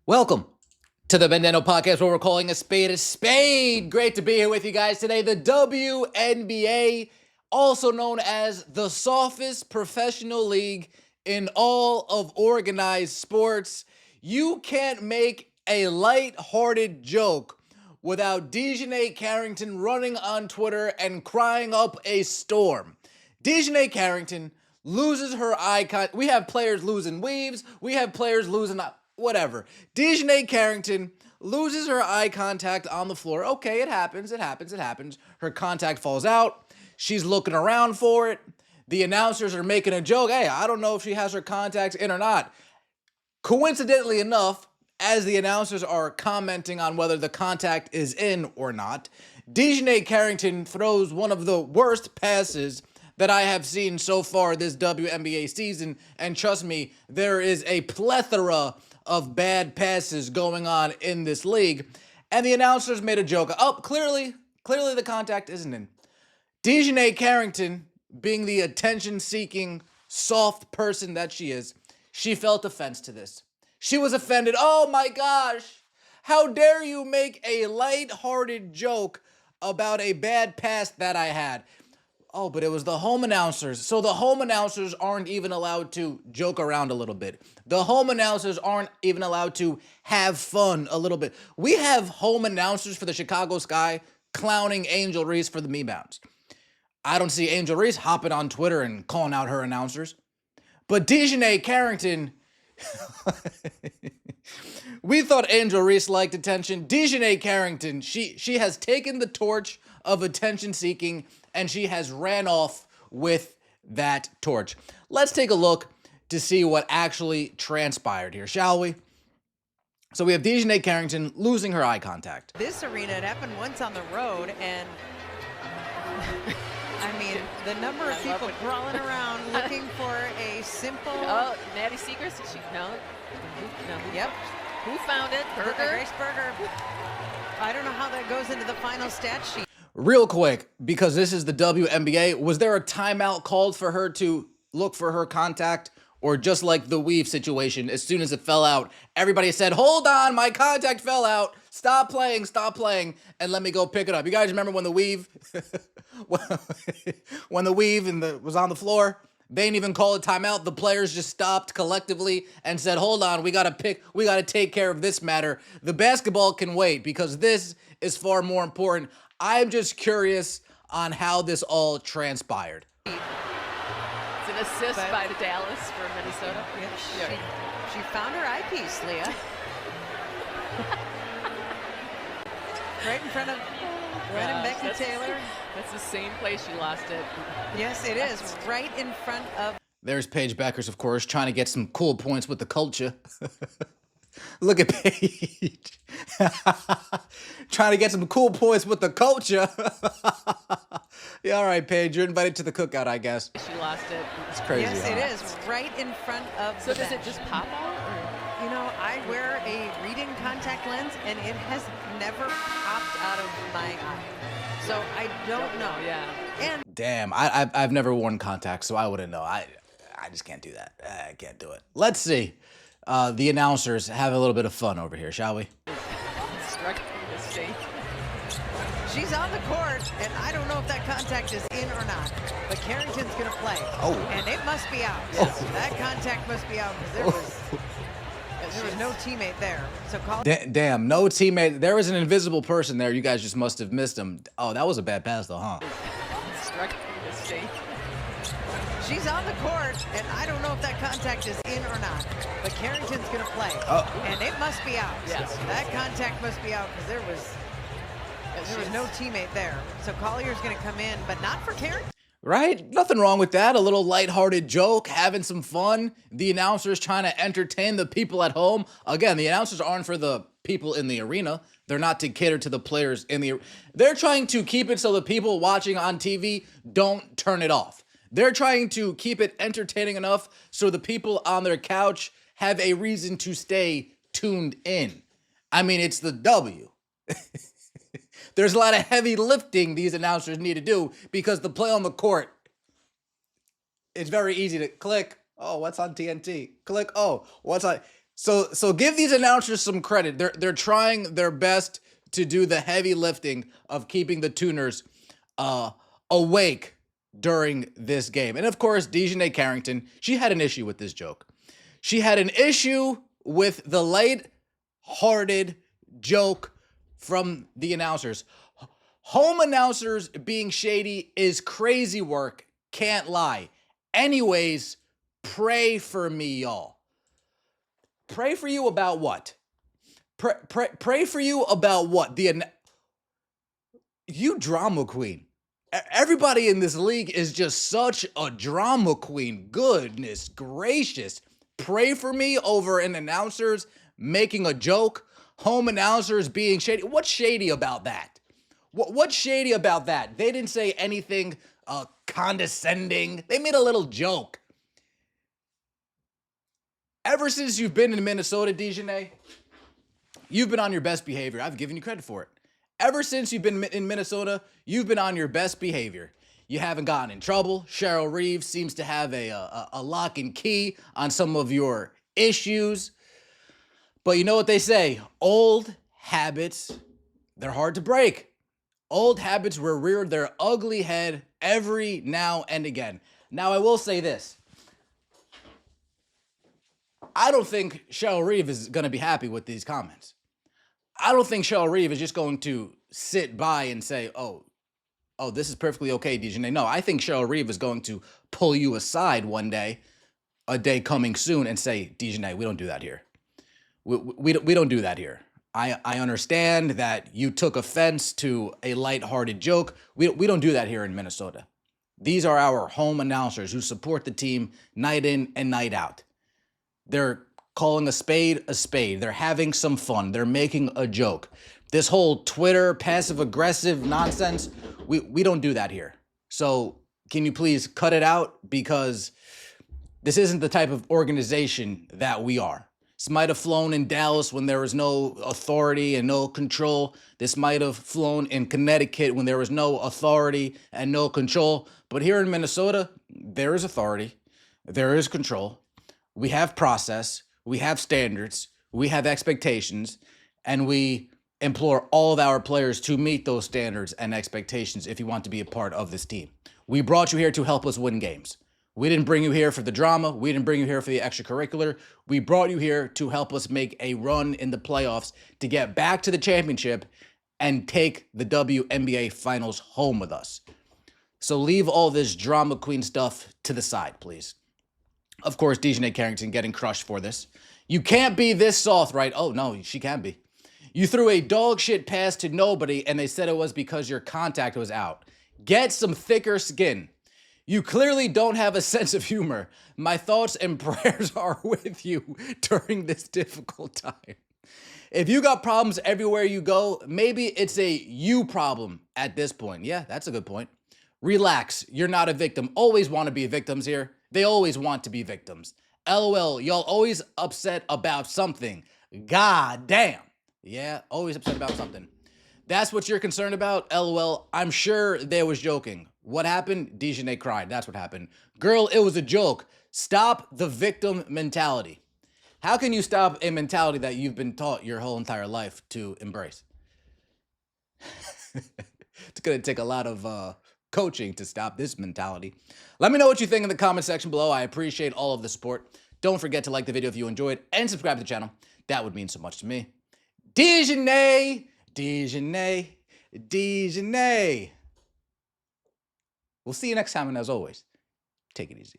Welcome to the Bandano Podcast, where we're calling a spade a spade. Great to be here with you guys today. The WNBA, also known as the softest professional league in all of organized sports. You can't make a light-hearted joke without Dijonai Carrington running on Twitter and crying up a storm. Dijonai Carrington loses her icon. We have players losing weaves. We have players losing whatever. Dijonai Carrington loses her eye contact on the floor. Okay, it happens. Her contact falls out. She's looking around for it. The announcers are making a joke. Hey, I don't know if she has her contacts in or not. Coincidentally enough, as the announcers are commenting on whether the contact is in or not, Dijonai Carrington throws one of the worst passes that I have seen so far this WNBA season. And trust me, there is a plethora of bad passes going on in this league. And the announcers made a joke. Oh, clearly the contact isn't in. Dijonai Carrington, being the attention-seeking, soft person that she is, she felt offense to this. She was offended. Oh my gosh, how dare you make a light-hearted joke about a bad pass that I had? Oh, but it was the home announcers. So the home announcers aren't even allowed to joke around a little bit. The home announcers aren't even allowed to have fun a little bit. We have home announcers for the Chicago Sky clowning Angel Reese for the me-bounce. I don't see Angel Reese hopping on Twitter and calling out her announcers. But Dijonai Carrington, we thought Angel Reese liked attention. Dijonai Carrington, she has taken the torch of attention-seeking and she has ran off with that torch. Let's take a look to see what actually transpired here, shall we? So we have Dijonai Carrington losing her eye contact. This arena, it happened once on the road, and I mean, the number of people crawling around looking for a simple... Oh, Maddie Seegers, did she? No. Yep. Who found it? Berger? Grace Berger. I don't know how that goes into the final stat sheet. Real quick, because this is the WNBA, was there a timeout called for her to look for her contact? Or just like the weave situation, as soon as it fell out, everybody said, hold on, my contact fell out. Stop playing, and let me go pick it up. You guys remember when the weave, when the weave was on the floor? They didn't even call a timeout. The players just stopped collectively and said, hold on, we gotta take care of this matter. The basketball can wait because this is far more important. I'm just curious on how this all transpired. It's an assist by the Dallas for Minnesota. Yep. She found her eyepiece, Leah. Right in front of Becky Taylor. That's the same place she lost it. Yes, it is. Right in front of... There's Paige Beckers, of course, trying to get some cool points with the culture. Look at Paige. Trying to get some cool points with the culture. Yeah, all right, Paige, you're invited to the cookout, I guess. She lost it. It's crazy. Yes, it is. Right in front of So the does bench. it just pop out? Or? You know, I wear a reading contact lens, and it has never popped out of my eye. So I don't know. Yeah. And Damn, I've never worn contacts, so I wouldn't know. I just can't do that. I can't do it. Let's see. The announcers have a little bit of fun over here, shall we? Struck the state. she's on the court, and I don't know if that contact is in or not. But Carrington's going to play. Oh. And it must be out. Yes. That contact must be out because there was no teammate there. So call Damn, no teammate. There was an invisible person there. You guys just must have missed him. Oh, that was a bad pass, though, huh? Struck the state. She's on the court, and I don't know if that contact is in or not. But Carrington's going to play. Oh. And it must be out. Yes. That contact must be out because there was no teammate there. So Collier's going to come in, but not for Carrington. Right? Nothing wrong with that. A little lighthearted joke, having some fun. The announcers trying to entertain the people at home. Again, the announcers aren't for the people in the arena. They're not to cater to the players in the... They're trying to keep it so the people watching on TV don't turn it off. They're trying to keep it entertaining enough so the people on their couch have a reason to stay tuned in. I mean, it's the W. There's a lot of heavy lifting these announcers need to do because the play on the court, it's very easy to click. Oh, what's on TNT? Click. Oh, what's on... So give these announcers some credit. They're trying their best to do the heavy lifting of keeping the tuners awake during this game. And of course, Dijonai Carrington, she had an issue with this joke. She had an issue with the light-hearted joke from the announcers. Home announcers being shady is crazy work. Can't lie. Anyways, pray for me, y'all. Pray for you about what? Pray for you about what? You drama queen. Everybody in this league is just such a drama queen. Goodness gracious. Pray for me over an announcers making a joke. Home announcers being shady. What's shady about that? What's shady about that? They didn't say anything condescending. They made a little joke. Ever since you've been in Minnesota, Dijonai, you've been on your best behavior. I've given you credit for it. Ever since you've been in Minnesota, you've been on your best behavior. You haven't gotten in trouble. Cheryl Reeves seems to have a lock and key on some of your issues. But you know what they say? Old habits, they're hard to break. Old habits will rear their ugly head every now and again. Now, I will say this. I don't think Cheryl Reeves is going to be happy with these comments. I don't think Cheryl Reeves is just going to sit by and say, oh, this is perfectly okay, Dijonai. No, I think Cheryl Reeves is going to pull you aside one day, a day coming soon, and say, Dijonai, we don't do that here. We don't do that here. I understand that you took offense to a lighthearted joke. We don't do that here in Minnesota. These are our home announcers who support the team night in and night out. They're calling a spade a spade. They're having some fun. They're making a joke. This whole Twitter passive-aggressive nonsense, we don't do that here. So can you please cut it out? Because this isn't the type of organization that we are. This might have flown in Dallas when there was no authority and no control. This might have flown in Connecticut when there was no authority and no control. But here in Minnesota, there is authority. There is control. We have process, we have standards, we have expectations, and we implore all of our players to meet those standards and expectations if you want to be a part of this team. We brought you here to help us win games. We didn't bring you here for the drama. We didn't bring you here for the extracurricular. We brought you here to help us make a run in the playoffs to get back to the championship and take the WNBA finals home with us. So leave all this drama queen stuff to the side, please. Of course, Dijonai Carrington getting crushed for this. You can't be this soft, right? Oh, no, she can be. You threw a dog shit pass to nobody, and they said it was because your contact was out. Get some thicker skin. You clearly don't have a sense of humor. My thoughts and prayers are with you during this difficult time. If you got problems everywhere you go, maybe it's a you problem at this point. Yeah, that's a good point. Relax. You're not a victim. Always want to be victims here. They always want to be victims. LOL, y'all always upset about something. God damn. Yeah, always upset about something. That's what you're concerned about? LOL, I'm sure they was joking. What happened? Dijonai cried. That's what happened. Girl, it was a joke. Stop the victim mentality. How can you stop a mentality that you've been taught your whole entire life to embrace? It's going to take a lot of coaching to stop this mentality. Let me know what you think in the comment section below. I appreciate all of the support. Don't forget to like the video if you enjoyed and subscribe to the channel. That would mean so much to me. Dijonai, Dijonai, Dijonai. We'll see you next time, and as always, take it easy.